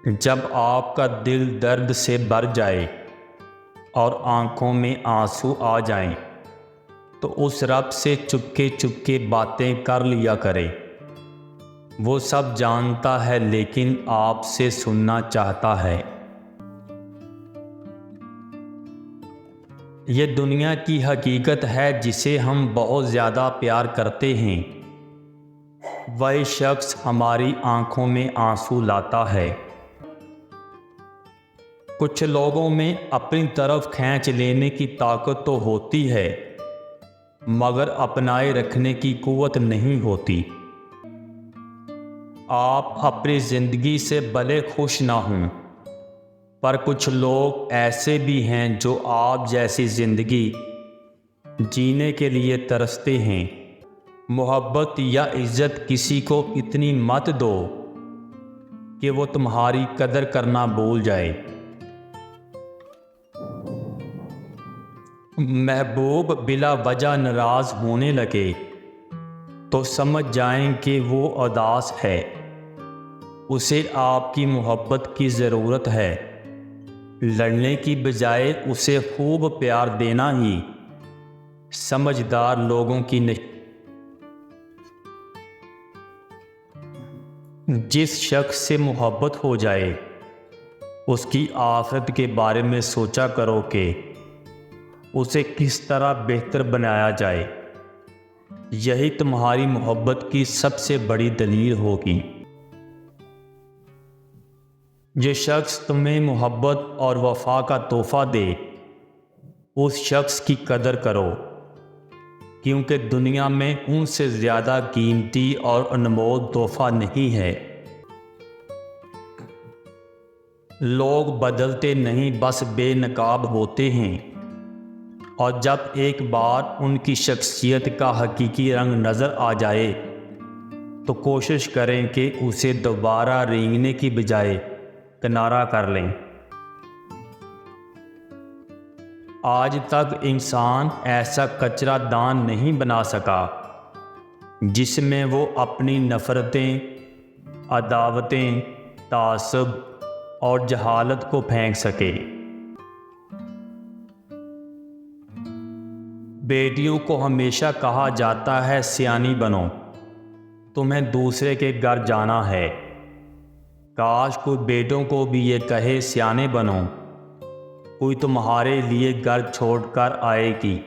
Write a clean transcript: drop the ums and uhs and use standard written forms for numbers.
جب آپ کا دل درد سے بھر جائے اور آنکھوں میں آنسو آ جائیں تو اس رب سے چپکے باتیں کر لیا کرے۔ وہ سب جانتا ہے لیکن آپ سے سننا چاہتا ہے۔ یہ دنیا کی حقیقت ہے جسے ہم بہت زیادہ پیار کرتے ہیں، وہی شخص ہماری آنکھوں میں آنسو لاتا ہے۔ کچھ لوگوں میں اپنی طرف کھینچ لینے کی طاقت تو ہوتی ہے مگر اپنائے رکھنے کی قوت نہیں ہوتی۔ آپ اپنی زندگی سے بھلے خوش نہ ہوں، پر کچھ لوگ ایسے بھی ہیں جو آپ جیسی زندگی جینے کے لیے ترستے ہیں۔ محبت یا عزت کسی کو اتنی مت دو کہ وہ تمہاری قدر کرنا بھول جائے۔ محبوب بلا وجہ ناراض ہونے لگے تو سمجھ جائیں کہ وہ اداس ہے، اسے آپ کی محبت کی ضرورت ہے۔ لڑنے کی بجائے اسے خوب پیار دینا ہی سمجھدار لوگوں کی جس شخص سے محبت ہو جائے اس کی آخرت کے بارے میں سوچا کرو کہ اسے کس طرح بہتر بنایا جائے، یہی تمہاری محبت کی سب سے بڑی دلیل ہوگی۔ جو شخص تمہیں محبت اور وفا کا تحفہ دے اس شخص کی قدر کرو، کیونکہ دنیا میں ان سے زیادہ قیمتی اور انمول تحفہ نہیں ہے۔ لوگ بدلتے نہیں، بس بے نقاب ہوتے ہیں، اور جب ایک بار ان کی شخصیت کا حقیقی رنگ نظر آ جائے تو کوشش کریں کہ اسے دوبارہ رینگنے کی بجائے کنارہ کر لیں۔ آج تک انسان ایسا کچرا دان نہیں بنا سکا جس میں وہ اپنی نفرتیں، عداوتیں، تعصب اور جہالت کو پھینک سکے۔ بیٹیوں کو ہمیشہ کہا جاتا ہے سیانی بنو، تمہیں دوسرے کے گھر جانا ہے۔ کاش کوئی بیٹوں کو بھی یہ کہے سیانے بنو، کوئی تمہارے لیے گھر چھوڑ کر آئے گی۔